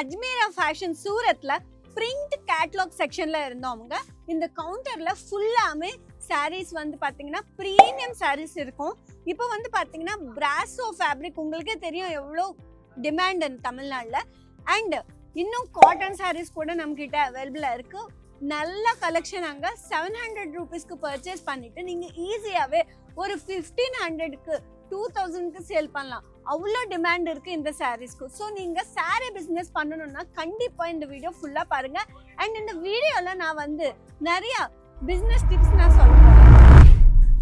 Ajmera fashion சூரத்ல print catalogue செக்ஷன்ல இருந்தவங்க இந்த கவுண்டர்ல ஃபுல்லாமே சாரீஸ் வந்து பாத்தீங்கன்னா பிரீமியம் சாரீஸ் இருக்கும். இப்போ வந்து பாத்தீங்கன்னா பிராசோ ஃபேப்ரிக் உங்களுக்கே தெரியும் எவ்வளோ டிமாண்ட் தமிழ்நாடுல. அண்ட் இன்னும் காட்டன் சாரீஸ் கூட நம்ம கிட்ட அவைலபிளா இருக்கு. நல்ல கலெக்ஷன் அங்க 700 ரூபீஸ்க்கு பர்ச்சேஸ் பண்ணிட்டு நீங்க ஈஸியாவே ஒரு 1500க்கு 2000க்கு சேல் பண்ணலாம். அவ்வளோ டிமாண்ட் இருக்கு இந்த சாரீஸ்க்கு. ஸோ நீங்க சாரீ பிசினஸ் பண்ணணும்னா கண்டிப்பா இந்த வீடியோ ஃபுல்லா பாருங்க. அண்ட் இந்த வீடியோல நான் வந்து நிறைய பிசினஸ் டிப்ஸ் நான் சொல்றேன்.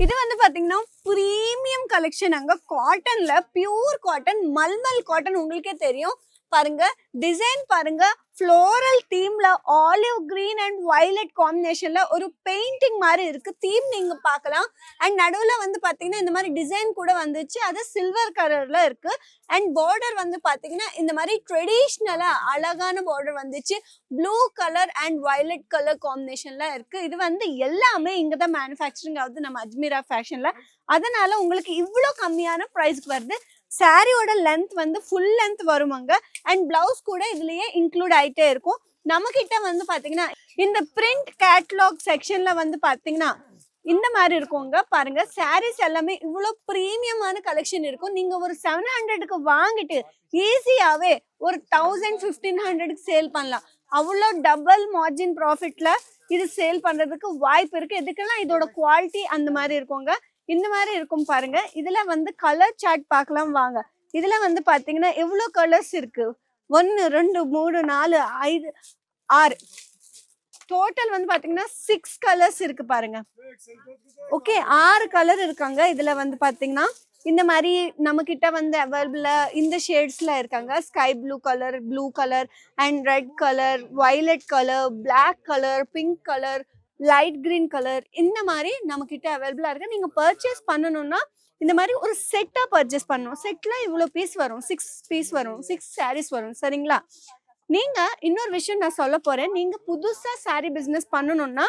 இது வந்து பாத்தீங்கன்னா பிரீமியம் கலெக்ஷன் அங்க காட்டன்ல பியூர் காட்டன் மல்மல் காட்டன் உங்களுக்கே தெரியும் பாருங்க. டிசைன் பாருங்க, ஃப்ளோரல் தீம்ல ஆலிவ் கிரீன் அண்ட் வயலட் காம்பினேஷன்ல ஒரு பெயிண்டிங் மாதிரி இருக்கு. தீம் நீங்க பார்க்கலாம். அண்ட் நடுவுல வந்து பாத்தீங்கன்னா இந்த மாதிரி டிசைன் கூட வந்துச்சு, அது சில்வர் கலர்ல இருக்கு. அண்ட் பார்டர் வந்து பாத்தீங்கன்னா இந்த மாதிரி ட்ரெடிஷ்னலா அழகான பார்டர் வந்துச்சு. Blue colour and violet colour காம்பினேஷன்ல இருக்கு. இது வந்து எல்லாமே இங்கதான் மேனுஃபேக்சரிங் ஆகுது நம்ம அஜ்மீரா ஃபேஷன்ல. அதனால உங்களுக்கு இவ்வளோ கம்மியான ப்ரைஸ்க்கு வருது. சாரியோட லென்த் வந்து ஃபுல் லென்த் வருவாங்க. அண்ட் பிளவுஸ் கூட இதுலயே இன்க்ளூட் ஆயிட்டே இருக்கும். நம்ம கிட்ட வந்து பாத்தீங்கன்னா இந்த பிரிண்ட் கேட்லாக் செக்ஷன்ல வந்து பாத்தீங்கன்னா இந்த மாதிரி இருக்குங்க. பாருங்க சாரீஸ் எல்லாமே இவ்வளவு பிரீமியமான கலெக்ஷன் இருக்கும். நீங்க ஒரு 700க்கு வாங்கிட்டு ஈஸியாவே ஒரு 1000-1500க்கு சேல் பண்ணலாம். அவ்வளோ டபுள் மார்ஜின் ப்ராஃபிட்ல இது சேல் பண்றதுக்கு வாய்ப்பு இருக்கு. எதுக்கெல்லாம் இதோட குவாலிட்டி அந்த மாதிரி இருக்குங்க. இந்த மாதிரி இருக்கும் பாருங்க. இதுல வந்து கலர் சார்ட் பார்க்கலாம் வாங்க. இதுல வந்து பாத்தீங்கன்னா எவ்வளவு கலர்ஸ் இருக்கு. 1 2 3 4 5 6 டோட்டல் வந்து பாத்தீங்கன்னா 6 கலர்ஸ் இருக்கு பாருங்க. ஓகே, 6 கலர் இருக்காங்க. இதுல வந்து பாத்தீங்கன்னா இந்த மாதிரி நம்ம கிட்ட வந்து அவைலபிளா இந்த ஷேட்ஸ்ல இருக்காங்க. Sky blue colour, blue colour and red colour, violet colour, black colour, pink colour, light green colour, இந்த மாதிரி நம்ம கிட்ட அவைலபிளா இருக்கு. நீங்க பர்ச்சேஸ் பண்ணணும்னா இந்த மாதிரி ஒரு செட்டா பர்ச்சேஸ் பண்ணணும். செட்ல இவ்வளவு பீஸ் வரும், 6 பீஸ் வரும், 6 சாரீஸ் வரும். சரிங்களா? நீங்க இன்னொரு விஷயம் நான் சொல்ல போறேன். நீங்க புதுசா சாரீ பிசினஸ் பண்ணணும்னா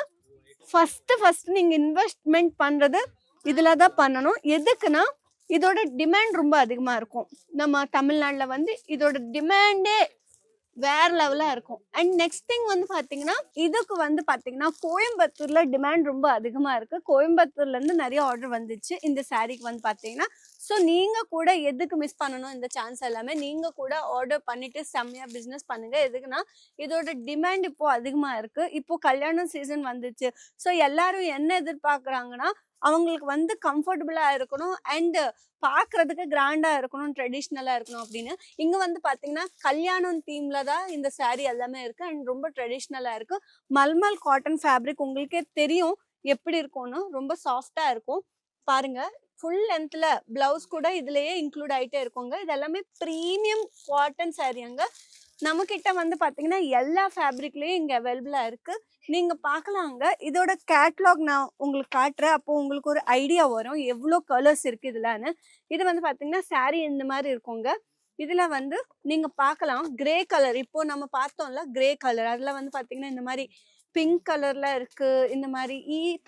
ஃபர்ஸ்ட் நீங்க இன்வெஸ்ட்மெண்ட் பண்றது இதுலதான் பண்ணணும். எதுக்குன்னா இதோட டிமாண்ட் ரொம்ப அதிகமா இருக்கும். நம்ம தமிழ்நாட்டுல வந்து இதோட டிமாண்டே வேற லெவலா இருக்கும். அண்ட் நெக்ஸ்ட் திங் வந்து பாத்தீங்கன்னா இதுக்கு வந்து பாத்தீங்கன்னா கோயம்புத்தூர்ல டிமாண்ட் ரொம்ப அதிகமா இருக்கு. கோயம்புத்தூர்ல இருந்து நிறைய ஆர்டர் வந்துச்சு இந்த சாரீக்கு வந்து பாத்தீங்கன்னா. ஸோ நீங்க கூட எதுக்கு மிஸ் பண்ணணும் இந்த சான்ஸ் எல்லாமே. நீங்க கூட ஆர்டர் பண்ணிட்டு செம்மையா பிசினஸ் பண்ணுங்க. எதுக்குன்னா இதோட டிமாண்ட் இப்போ அதிகமா இருக்கு. இப்போ கல்யாண சீசன் வந்துச்சு. ஸோ எல்லாரும் என்ன எதிர்பார்க்கறாங்கன்னா அவங்களுக்கு வந்து கம்ஃபர்டபுளா இருக்கணும் அண்ட் பாக்குறதுக்கு கிராண்டா இருக்கணும், ட்ரெடிஷ்னலா இருக்கணும் அப்படின்னு. இங்க வந்து பாத்தீங்கன்னா கல்யாணம் தீம்ல தான் இந்த சாரீ எல்லாமே இருக்கு. அண்ட் ரொம்ப ட்ரெடிஷ்னலா இருக்கு. மல்மல் காட்டன் ஃபேப்ரிக் உங்களுக்கே தெரியும் எப்படி இருக்கும்னு. ரொம்ப சாஃப்டா இருக்கும் பாருங்க. ஃபுல் லென்த்ல பிளவுஸ் கூட இதுலயே இன்க்ளூட் ஆயிட்டே இருக்குங்க. இது எல்லாமே பிரீமியம் காட்டன் சாரீ. அங்க நம்ம கிட்ட வந்து பாத்தீங்கன்னா எல்லா ஃபேப்ரிக்லயும் இங்க அவைலபிளா இருக்கு. நீங்க பாக்கலாங்க. இதோட கேட்லாக் நான் உங்களுக்கு காட்டுறேன். அப்போ உங்களுக்கு ஒரு ஐடியா வரும் எவ்வளோ கலர்ஸ் இருக்கு இதுலன்னு. இது வந்து பாத்தீங்கன்னா சாரீ இந்த மாதிரி இருக்குங்க. இதுல வந்து நீங்க பார்க்கலாம் கிரே கலர். இப்போ நம்ம பார்த்தோம்ல கிரே கலர், அதுல வந்து பாத்தீங்கன்னா இந்த மாதிரி பிங்க் கலர்ல இருக்கு. இந்த மாதிரி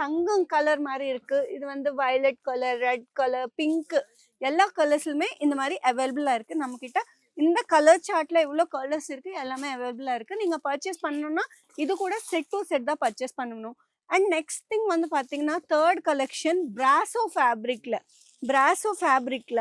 தங்கம் கலர் மாதிரி இருக்கு. இது வந்து violet colour, red colour, pink, எல்லா கலர்ஸ்லுமே இந்த மாதிரி அவைலபிளா இருக்கு நம்ம கிட்ட. இந்த கலர் சார்ட்ல இவ்வளோ கலர்ஸ் இருக்கு, எல்லாமே அவைலபிளா இருக்கு. நீங்க பர்ச்சேஸ் பண்ணணும்னா இது கூட செட் டு செட் தான் பர்ச்சேஸ் பண்ணணும். அண்ட் நெக்ஸ்ட் திங் வந்து பாத்தீங்கன்னா தேர்ட் கலெக்ஷன் பிராசோ ஃபேப்ரிக்ல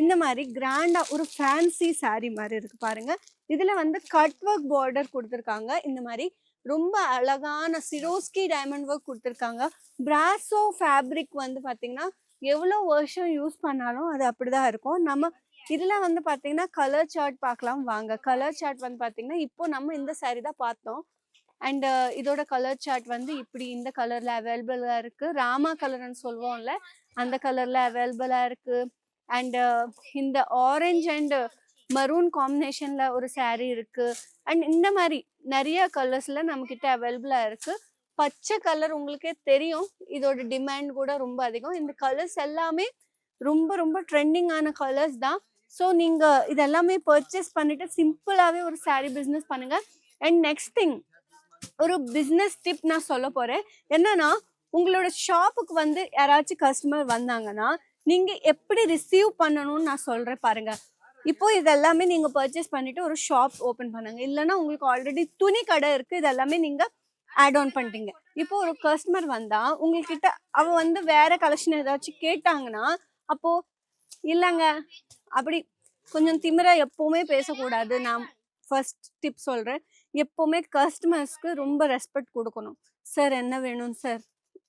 இந்த மாதிரி கிராண்டா ஒரு ஃபேன்சி சாரீ மாதிரி இருக்கு பாருங்க. இதுல வந்து கட் ஒர்க் பார்டர் கொடுத்துருக்காங்க. இந்த மாதிரி ரொம்ப அழகான சிரோஸ்கி டைமண்ட் ஒர்க் கொடுத்துருக்காங்க. பிராசோ ஃபேப்ரிக் வந்து பாத்தீங்கன்னா எவ்வளோ வருஷம் யூஸ் பண்ணாலும் அது அப்படிதான் இருக்கும். நம்ம இதுல வந்து பாத்தீங்கன்னா கலர் சார்ட் பார்க்கலாம் வாங்க. கலர் சார்ட் வந்து பாத்தீங்கன்னா இப்போ நம்ம இந்த சாரீ தான் பார்த்தோம். அண்ட் இதோட கலர் சார்ட் வந்து இப்படி இந்த கலர்ல அவைலபிளா இருக்கு. ராமா கலர்னு சொல்லுவோம்ல, அந்த கலர்ல அவைலபிளா இருக்கு. அண்ட் இந்த ஆரஞ்சு அண்ட் மரூன் காம்பினேஷன்ல ஒரு சாரீ இருக்கு. அண்ட் இந்த மாதிரி நிறைய கலர்ஸ்ல நம்ம கிட்ட அவைலபிளா இருக்கு. பச்சை கலர் உங்களுக்கே தெரியும், இதோட டிமாண்ட் கூட ரொம்ப அதிகம். இந்த கலர்ஸ் எல்லாமே ரொம்ப ரொம்ப ட்ரெண்டிங்கான கலர்ஸ் தான். ஸோ நீங்க இதெல்லாமே பர்ச்சேஸ் பண்ணிட்டு சிம்பிளாவே ஒரு சாரீ பிசினஸ் பண்ணுங்க. அண்ட் நெக்ஸ்ட் திங் ஒரு பிசினஸ் டிப் நான் சொல்ல போறேன். என்னன்னா உங்களோட ஷாப்புக்கு வந்து யாராச்சும் கஸ்டமர் வந்தாங்கன்னா நீங்க எப்படி ரிசீவ் பண்ணணும்னு நான் சொல்றேன் பாருங்க. இப்போ இது எல்லாமே நீங்க பர்ச்சேஸ் பண்ணிட்டு ஒரு ஷாப் ஓபன் பண்ணுங்க. இல்லன்னா உங்களுக்கு ஆல்ரெடி துணி கடை இருக்கு. இது எல்லாமே நீங்க ஆட் ஆன் பண்ணிட்டீங்க. இப்போ ஒரு கஸ்டமர் வந்தா உங்ககிட்ட அவ வந்து வேற கலெக்ஷன் ஏதாச்சும் கேட்டாங்கன்னா, அப்போ இல்லங்க அப்படி கொஞ்சம் திமிரா எப்பவுமே பேசக்கூடாது. நான் ஃபர்ஸ்ட் டிப் சொல்றேன். எப்பவுமே கஸ்டமர்ஸ்க்கு ரொம்ப ரெஸ்பெக்ட் குடுக்கணும். சார் என்ன வேணும் சார்?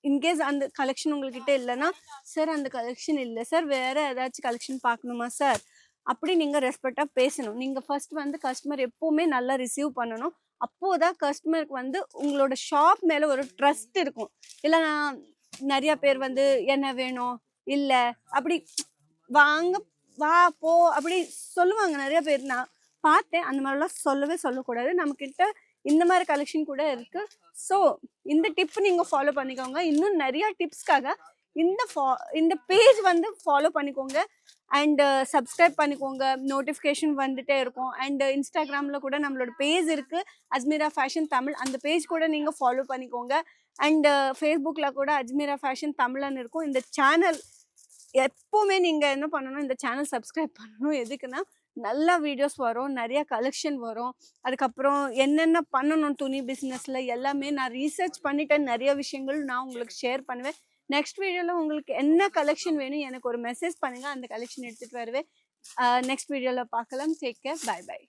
இன்கேஸ் அந்த கலெக்ஷன் உங்ககிட்ட இல்லன்னா, சார் அந்த கலெக்ஷன் இல்ல சார். வேற ஏதாச்சும் கலெக்ஷன் பார்க்கணுமா சார்? அப்படி நீங்க ரெஸ்பெக்ட்டா பேசணும். நீங்க ஃபர்ஸ்ட் வந்து கஸ்டமர் எப்பவுமே நல்லா ரிசீவ் பண்ணணும். அப்போதான் கஸ்டமருக்கு வந்து உங்களோட ஷாப் மேல ஒரு ட்ரஸ்ட் இருக்கும். இல்லன்னா நெறைய பேர் வந்து என்ன வேணும்? இல்ல அப்படி வாங்க, வா, போ அப்படி சொல்லுவாங்க நெறைய பேர். நான் பார்த்தேன். அந்த மாரிலாம் சொல்லவே சொல்லக்கூடாது. நம்மகிட்ட இந்த மாரி கலெக்ஷன் கூட இருக்கு. ஸோ இந்த டிப் நீங்க ஃபாலோ பண்ணிக்கோங்க. இன்னும் நெறைய டிப்ஸ்க்காக இந்த இந்த பேஜ் வந்து ஃபாலோ பண்ணிக்கோங்க. அண்ட் சப்ஸ்கிரைப் பண்ணிக்கோங்க. நோட்டிஃபிகேஷன் வந்துட்டே இருக்கும். அண்ட் இன்ஸ்டாகிராம்ல கூட நம்மளோட பேஜ் இருக்கு. அஜ்மீரா ஃபேஷன் தமிழ். அந்த பேஜ் கூட நீங்க ஃபாலோ பண்ணிக்கோங்க. அண்ட் Facebookல கூட அஜ்மீரா ஃபேஷன் தமிழ்ன்னு இருக்கும். இந்த சேனல் எப்பவுமே நீங்க என்ன பண்ணணும், இந்த சேனல் சப்ஸ்கிரைப் பண்ணணும். எதுக்குன்னா, நல்ல வீடியோஸ் வரும். நெறைய கலெக்ஷன் வரும். அதுக்கப்புறம் என்னென்ன பண்ணணும் துணி பிசினஸ்ல எல்லாமே நான் ரீசர்ச் பண்ணிட்டேன். நெறைய விஷயங்கள் நான் உங்களுக்கு ஷேர் பண்ணுவேன். நெக்ஸ்ட் வீடியோல உங்களுக்கு என்ன கலெக்ஷன் வேணும் எனக்கு ஒரு மெசேஜ் பண்ணுங்க. அந்த கலெக்ஷன் எடுத்துட்டு வருவேன். நெக்ஸ்ட் வீடியோல பார்க்கலாம். Take care. Bye by.